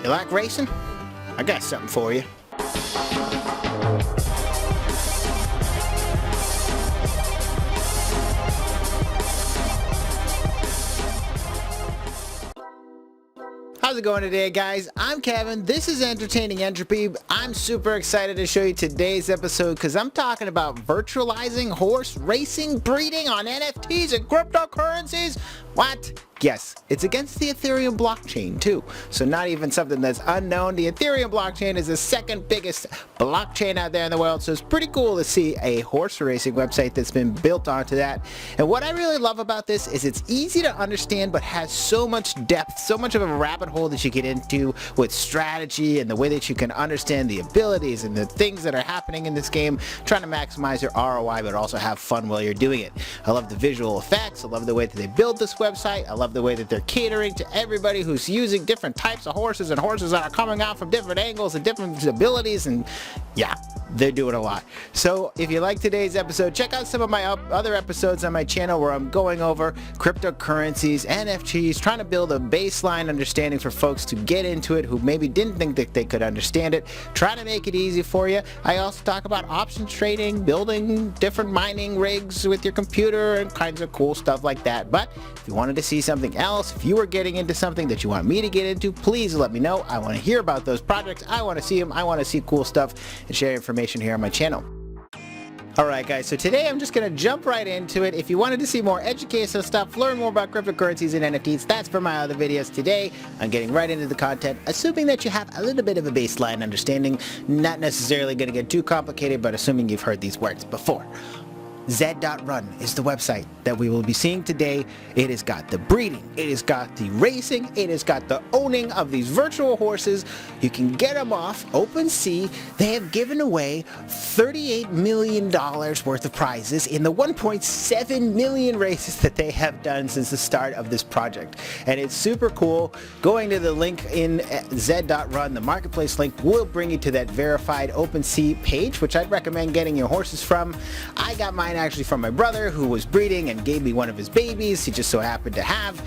You like racing? I got something for you. How's it going today, guys? I'm Kevin. This is Entertaining Entropy. I'm super excited to show you today's episode because I'm talking about virtualizing horse racing breeding on NFTs and cryptocurrencies. What? Yes, it's against the Ethereum blockchain too. So not even something that's unknown. The Ethereum blockchain is the second biggest blockchain out there in the world. So it's pretty cool to see a horse racing website that's been built onto that. And what I really love about this is it's easy to understand, but has so much depth, so much of a rabbit hole that you get into with strategy and the way that you can understand the abilities and the things that are happening in this game, trying to maximize your ROI, but also have fun while you're doing it. I love the visual effects. I love the way that they build this website. I love the way that they're catering to everybody who's using different types of horses and horses that are coming out from different angles and different abilities, and yeah, they're doing a lot. So if you like today's episode, check out some of my other episodes on my channel where I'm going over cryptocurrencies, NFTs, trying to build a baseline understanding for folks to get into it who maybe didn't think that they could understand it, trying to make it easy for you. I also talk about options trading, building different mining rigs with your computer and kinds of cool stuff like that. But if you wanted to see something else, if you were getting into something that you want me to get into, please let me know. I want to hear about those projects. I want to see them. I want to see cool stuff and share information here on my channel. Alright guys, so today I'm just going to jump right into it. If you wanted to see more educational stuff, learn more about cryptocurrencies and NFTs, that's for my other videos. Today, I'm getting right into the content, assuming that you have a little bit of a baseline understanding, not necessarily going to get too complicated, but assuming you've heard these words before. Zed Run is the website that we will be seeing today. It has got the breeding, it has got the racing, it has got the owning of these virtual horses. You can get them off OpenSea. They have given away $38 million worth of prizes in the 1.7 million races that they have done since the start of this project. And it's super cool. Going to the link in Zed Run, the marketplace link, will bring you to that verified OpenSea page, which I'd recommend getting your horses from. I got mine actually from my brother who was breeding and gave me one of his babies he just so happened to have.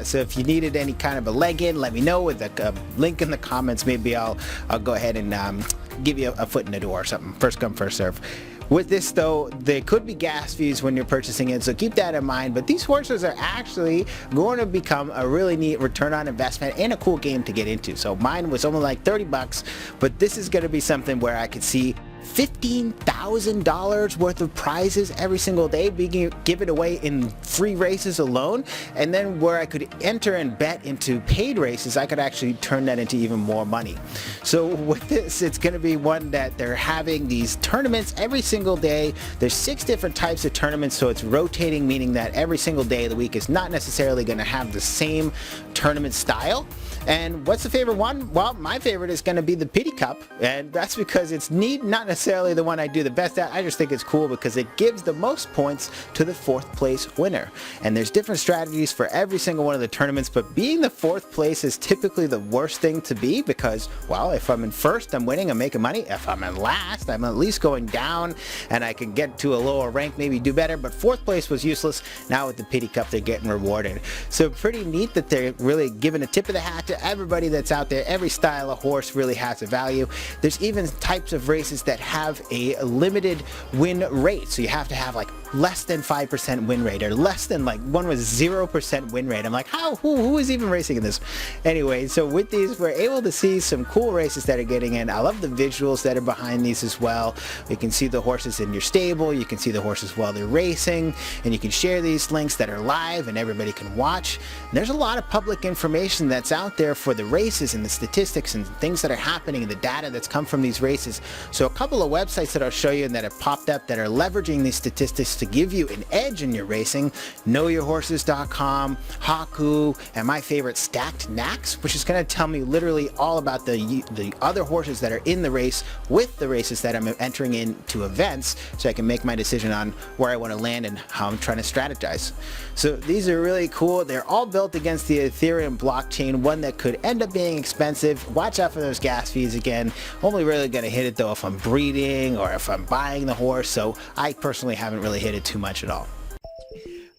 So if you needed any kind of a leg in, let me know with a link in the comments. Maybe I'll go ahead and give you a foot in the door or something. First come, first serve. With this though, there could be gas fees when you're purchasing it, so keep that in mind. But these horses are actually going to become a really neat return on investment and a cool game to get into. So mine was only like 30 bucks, but this is going to be something where I could see $15,000 worth of prizes every single day being given away in free races alone, and then where I could enter and bet into paid races, I could actually turn that into even more money. So with this, it's going to be one that they're having these tournaments every single day. There's 6 different types of tournaments, so it's rotating, meaning that every single day of the week is not necessarily going to have the same tournament style. And what's the favorite one? Well, my favorite is going to be the Pity Cup, and that's because it's neat, not necessarily the one I do the best at. I just think it's cool because it gives the most points to the 4th place winner. And there's different strategies for every single one of the tournaments, but being the 4th place is typically the worst thing to be because, well, if I'm in first, I'm winning, I'm making money. If I'm in last, I'm at least going down and I can get to a lower rank, maybe do better, but 4th place was useless. Now with the Pity Cup, they're getting rewarded. So pretty neat that they're really giving a tip of the hat to everybody that's out there. Every style of horse really has a value. There's even types of races that have a limited win rate, so you have to have like less than 5% win rate, or less than, like one was 0% win rate. I'm like, who is even racing in this? Anyway, so with these, we're able to see some cool races that are getting in. I love the visuals that are behind these as well. You can see the horses in your stable, you can see the horses while they're racing, and you can share these links that are live and everybody can watch. And there's a lot of public information that's out there for the races and the statistics and things that are happening and the data that's come from these races. So a couple of websites that I'll show you and that have popped up that are leveraging these statistics to give you an edge in your racing: knowyourhorses.com, Haku, and my favorite, Stacked Knacks, which is going to tell me literally all about the other horses that are in the race with the races that I'm entering into events, so I can make my decision on where I want to land and how I'm trying to strategize. So these are really cool. They're all built against the Ethereum blockchain, one that could end up being expensive. Watch out for those gas fees again. Only really going to hit it though if I'm breeding or if I'm buying the horse, so I personally haven't really hit it too much at all.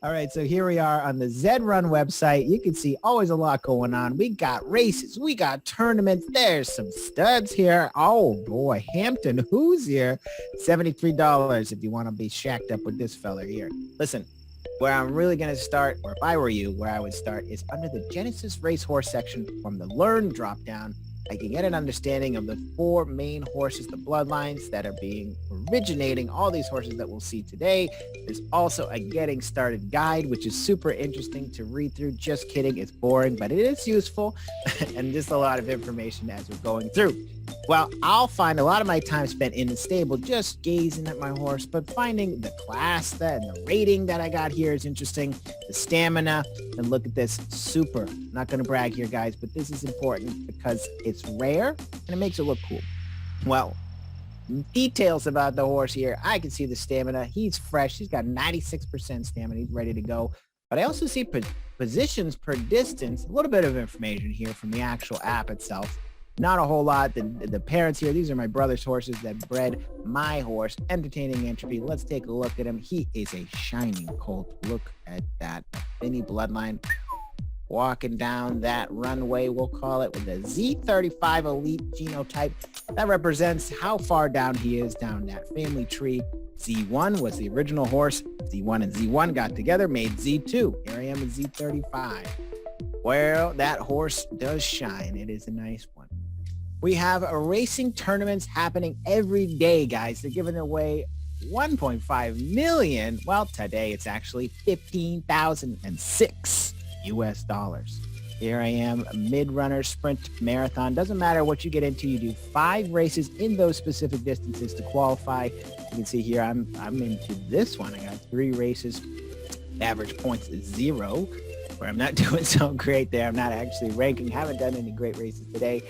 All right, so here we are on the Zed Run website. You can see always a lot going on. We got races, we got tournaments. There's some studs here. Oh boy, Hampton Hoosier, $73 if you want to be shacked up with this fella here. Listen, where I'm really going to start, or if I were you, where I would start is under the Genesis Racehorse section from the Learn dropdown. I can get an understanding of the four main horses, the bloodlines that are originating all these horses that we'll see today. There's also a getting started guide, which is super interesting to read through. Just kidding, it's boring, but it is useful and just a lot of information as we're going through. Well, I'll find a lot of my time spent in the stable just gazing at my horse, but finding the class and the rating that I got here is interesting. The stamina, and look at this, super. I'm not going to brag here, guys, but this is important because it's rare and it makes it look cool. Well, details about the horse here. I can see the stamina. He's fresh. He's got 96% stamina. He's ready to go. But I also see positions per distance, a little bit of information here from the actual app itself. Not a whole lot. The parents here, these are my brother's horses that bred my horse, Entertaining Entropy. Let's take a look at him. He is a shining colt. Look at that Finny bloodline walking down that runway, we'll call it, with a Z35 elite genotype. That represents how far down he is down that family tree. Z1 was the original horse. Z1 and Z1 got together, made Z2. Here I am with Z35. Well, that horse does shine. It is a nice one. We have racing tournaments happening every day, guys. They're giving away 1.5 million. Well, today it's actually 15,006 US dollars. Here I am, mid-runner, sprint, marathon. Doesn't matter what you get into. You do 5 races in those specific distances to qualify. You can see here I'm into this one. I got 3 races. Average points is 0, where I'm not doing so great there. I'm not actually ranking. Haven't done any great races today.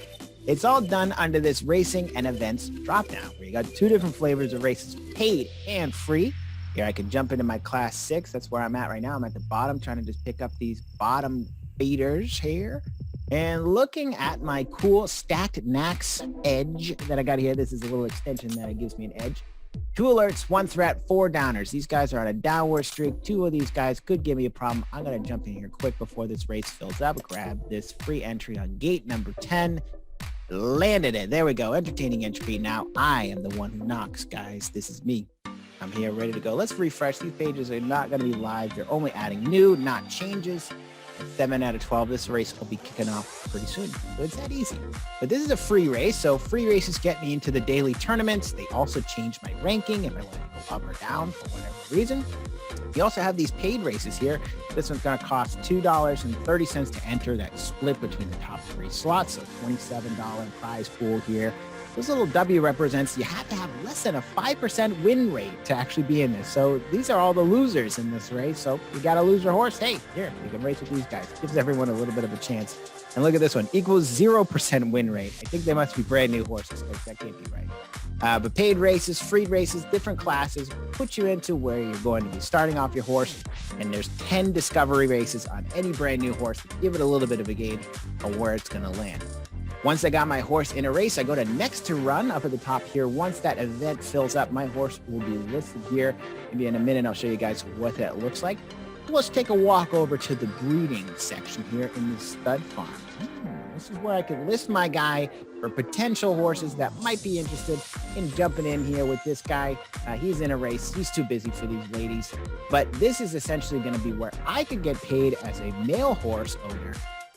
It's all done under this racing and events dropdown, where you got 2 different flavors of races, paid and free. Here I can jump into my class 6. That's where I'm at right now. I'm at the bottom, trying to just pick up these bottom feeders here. And looking at my cool stacked Nax edge that I got here. This is a little extension that gives me an edge. 2 alerts, 1 threat, 4 downers. These guys are on a downward streak. 2 of these guys could give me a problem. I'm going to jump in here quick before this race fills up. Grab this free entry on gate number 10. Landed it. There we go. Entertaining Entropy. Now I am the one who knocks, guys. This is me. I'm here ready to go. Let's refresh. These pages are not going to be live. They're only adding new, not changes. 7 out of 12. This race will be kicking off pretty soon. So it's that easy. But this is a free race. So free races get me into the daily tournaments. They also change my ranking if I want to go up or down for whatever reason. You also have these paid races here. This one's going to cost $2.30 to enter. That split between the top 3 slots. So $27 prize pool here. This little W represents you have to have less than a 5% win rate to actually be in this. So these are all the losers in this race. So you got to lose your horse. Hey, here, you can race with these guys. Gives everyone a little bit of a chance. And look at this one, equals 0% win rate. I think they must be brand new horses, because that can't be right. But paid races, free races, different classes put you into where you're going to be starting off your horse. And there's 10 discovery races on any brand new horse. Give it a little bit of a gauge on where it's going to land. Once I got my horse in a race, I go to next to run up at the top here. Once that event fills up, my horse will be listed here. Maybe in a minute, I'll show you guys what that looks like. Let's take a walk over to the breeding section here in the stud farm. This is where I can list my guy for potential horses that might be interested in jumping in here with this guy. He's in a race. He's too busy for these ladies. But this is essentially going to be where I could get paid as a male horse owner.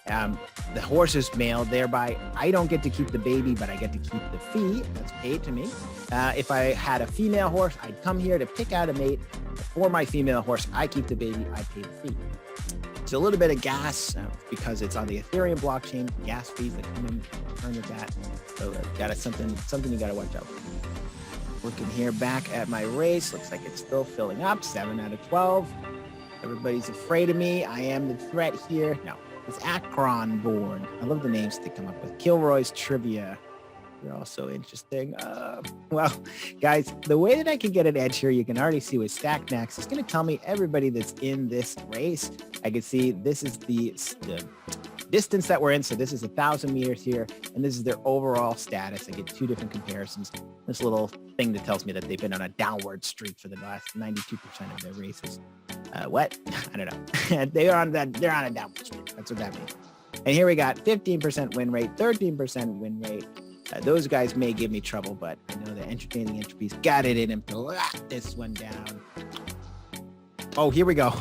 The horse is male, thereby I don't get to keep the baby, but I get to keep the fee that's paid to me. If I had a female horse, I'd come here to pick out a mate. For my female horse, I keep the baby, I pay the fee. It's a little bit of gas because it's on the Ethereum blockchain, gas fees that come in return with that. So got something you got to watch out for. Looking here back at my race, looks like it's still filling up, 7 out of 12. Everybody's afraid of me. I am the threat here. No. It's Akron board. I love the names they come up with. Kilroy's Trivia. They're also interesting. Well, guys, the way that I can get an edge here, you can already see with Stack Next, it's going to tell me everybody that's in this race. I can see this is the distance that we're in. So this is 1,000 meters here, and this is their overall status. I get 2 different comparisons. This little thing that tells me that they've been on a downward streak for the last 92% of their races. What? I don't know. They're on a downward sprint. That's what that means. And here we got 15% win rate, 13% win rate. Those guys may give me trouble, but I know that Entertaining Entropy's got it in him to lock this one down. Oh, here we go.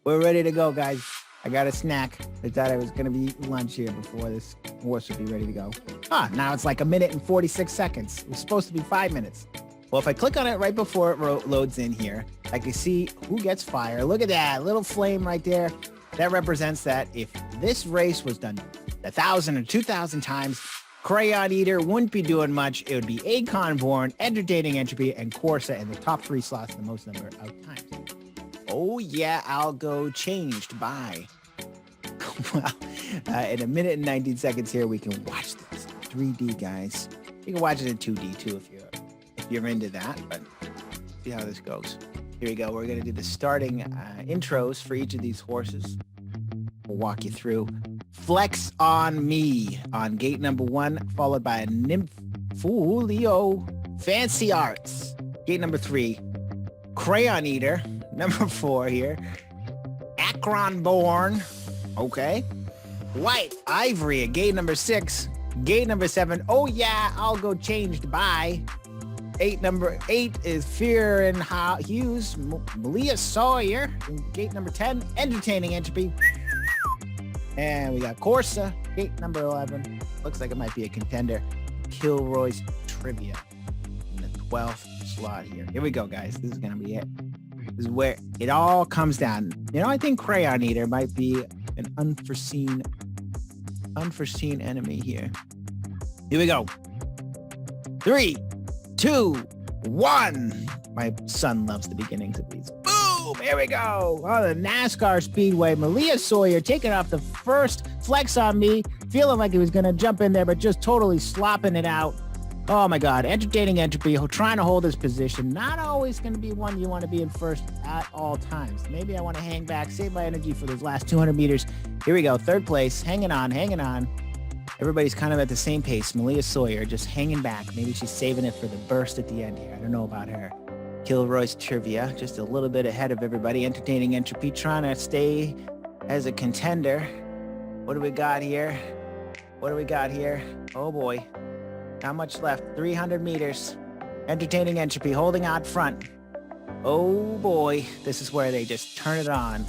We're ready to go, guys. I got a snack. I thought I was going to be eating lunch here before this horse would be ready to go. Now it's like 1 minute and 46 seconds. It was supposed to be 5 minutes. Well, if I click on it right before it loads in here, I can see who gets fire. Look at that little flame right there. That represents that if this race was done 1,000 or 2,000 times, Crayon Eater wouldn't be doing much. It would be Acorn Born, Entertaining Entropy, and Corsa in the top 3 slots the most number of times. Oh yeah, I'll go changed by. Well, in 1 minute and 19 seconds here, we can watch this 3D, guys. You can watch it in 2D too if you're into that, but see how this goes. Here we go. We're going to do the starting intros for each of these horses. We'll walk you through Flex on Me on gate number 1, followed by a Nympholio Fancy Arts. Gate number 3, Crayon Eater. Number 4 here, Akron Born. Okay. White Ivory at gate number 6. Gate number 7. Oh yeah, I'll go changed by. Number 8 is Fear and Hughes, Malia Sawyer. Gate number 10, Entertaining Entropy. And we got Corsa, gate number 11. Looks like it might be a contender. Kilroy's Trivia in the 12th slot here. Here we go, guys. This is going to be it. This is where it all comes down. You know, I think Crayon Eater might be an unforeseen enemy here. Here we go. 3, 2, 1. My son loves the beginnings of these. Boom! Here we go. Oh, the NASCAR Speedway. Malia Sawyer taking off the first Flex on Me. Feeling like he was going to jump in there, but just totally slopping it out. Oh my God. Entertaining Entropy trying to hold his position. Not always going to be one you want to be in first at all times. Maybe I want to hang back, save my energy for those last 200 meters. Here we go. 3rd place. Hanging on. Everybody's kind of at the same pace. Malia Sawyer just hanging back. Maybe she's saving it for the burst at the end here. I don't know about her. Kilroy's Trivia, just a little bit ahead of everybody. Entertaining Entropy trying to stay as a contender. What do we got here? Oh boy. Not much left. 300 meters. Entertaining Entropy holding out front. Oh boy. This is where they just turn it on.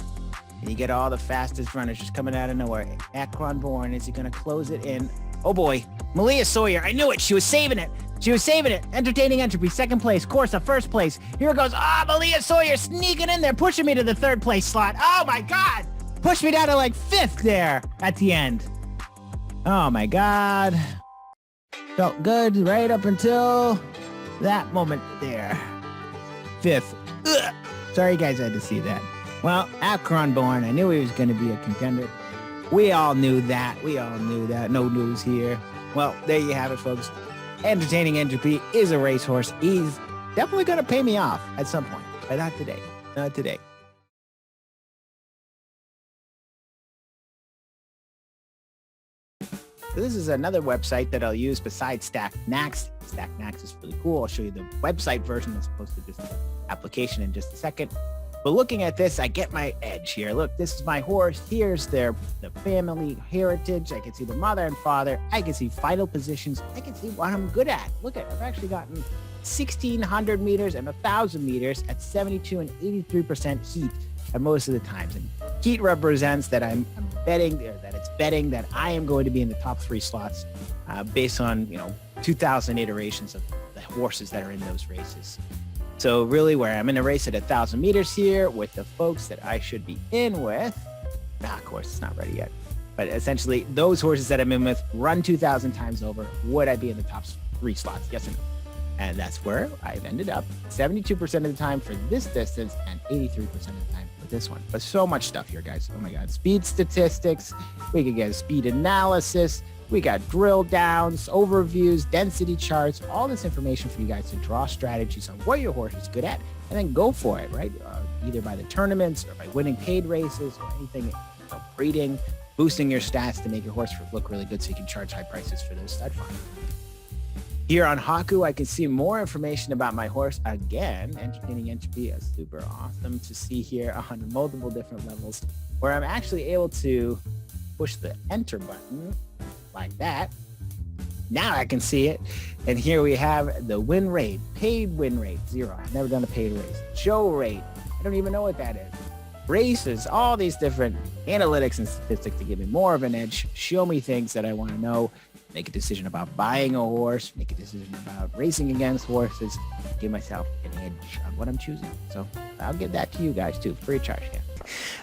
And you get all the fastest runners just coming out of nowhere. Akron Born, is he going to close it in? Oh boy. Malia Sawyer, I knew it. She was saving it. Entertaining Entropy, 2nd place. Corsa, 1st place. Here it goes. Malia Sawyer sneaking in there, pushing me to the 3rd place slot. Oh my God. Pushed me down to like 5th there at the end. Oh my God. Felt good right up until that moment there. 5th. Ugh. Sorry you guys had to see that. Well, Akron Born, I knew he was going to be a contender. We all knew that. No news here. Well, there you have it, folks. Entertaining Entropy is a racehorse. He's definitely going to pay me off at some point, but not today. So this is another website that I'll use besides StackNax. StackNax is really cool. I'll show you the website version as opposed to just the application in just a second. But looking at this, I get my edge here. Look, this is my horse. Here's the family heritage. I can see the mother and father. I can see final positions. I can see what I'm good at. Look at, I've actually gotten 1,600 meters and 1,000 meters at 72 and 83% heat at most of the times. And heat represents that I'm betting, or that it's betting that I am going to be in the top 3 slots based on, 2,000 iterations of the horses that are in those races. So really where I'm in a race at 1,000 meters here with the folks that I should be in with, of course it's not ready yet, but essentially those horses that I'm in with run 2,000 times over, would I be in the top 3 slots? Yes or no? And that's where I've ended up 72% of the time for this distance and 83% of the time for this one. But so much stuff here, guys. Oh my God. Speed statistics. We could get a speed analysis. We got drill downs, overviews, density charts, all this information for you guys to draw strategies on what your horse is good at and then go for it, right? Either by the tournaments or by winning paid races or anything, breeding, boosting your stats to make your horse look really good so you can charge high prices for those stud farms. Here on Haku, I can see more information about my horse. Again, Entertaining Entropy is super awesome to see here on multiple different levels, where I'm actually able to push the enter button like that. Now I can see it. And here we have the win rate, paid win rate, 0. I've never done a paid race. Show rate, I don't even know what that is. Races, all these different analytics and statistics to give me more of an edge, show me things that I want to know, make a decision about buying a horse, make a decision about racing against horses, give myself an edge on what I'm choosing. So I'll give that to you guys too, free of charge. Yeah.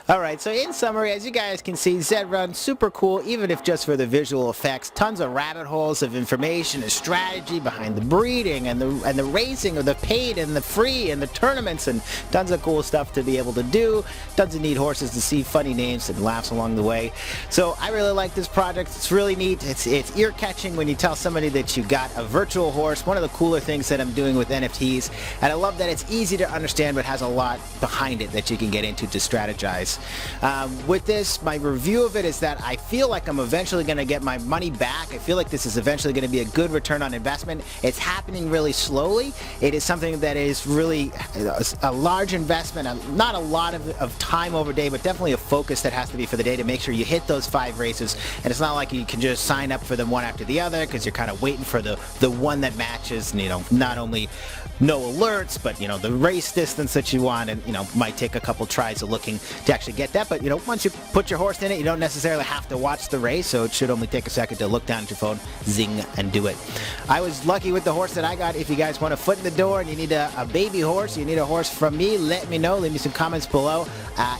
All right, so in summary, as you guys can see, Zed Run, super cool, even if just for the visual effects. Tons of rabbit holes of information and strategy behind the breeding and the racing, or the paid and the free and the tournaments, and tons of cool stuff to be able to do. Tons of neat horses to see, funny names and laughs along the way. So I really like this project. It's really neat. It's ear-catching when you tell somebody that you got a virtual horse. One of the cooler things that I'm doing with NFTs, and I love that it's easy to understand but has a lot behind it that you can get into to strategize. With this, my review of it is that I feel like I'm eventually going to get my money back. I feel like this is eventually going to be a good return on investment. It's happening really slowly. It is something that is really a large investment, not a lot of time over day, but definitely a focus that has to be for the day to make sure you hit those 5 races. And it's not like you can just sign up for them one after the other, because you're kind of waiting for the one that matches, and, not only no alerts, but the race distance that you want, and might take a couple tries of looking to actually get that. But once you put your horse in it, you don't necessarily have to watch the race, so it should only take a second to look down at your phone, zing, and do it. I was lucky with the horse that I got. If you guys want a foot in the door and you need a baby horse, you need a horse from me, let me know. Leave me some comments below.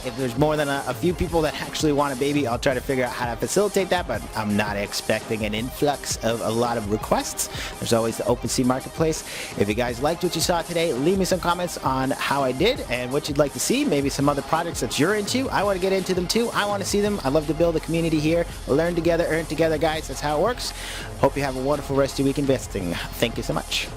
If there's more than a few people that actually want a baby, I'll try to figure out how to facilitate that, but I'm not expecting an influx of a lot of requests. There's always the OpenSea marketplace. If you guys liked what you saw today, leave me some comments on how I did and what you'd like to see, maybe some other projects that you're into. I want to get into them too. I want to see them. I love to build a community here. Learn together, earn together, guys. That's how it works. Hope you have a wonderful rest of your week investing. Thank you so much.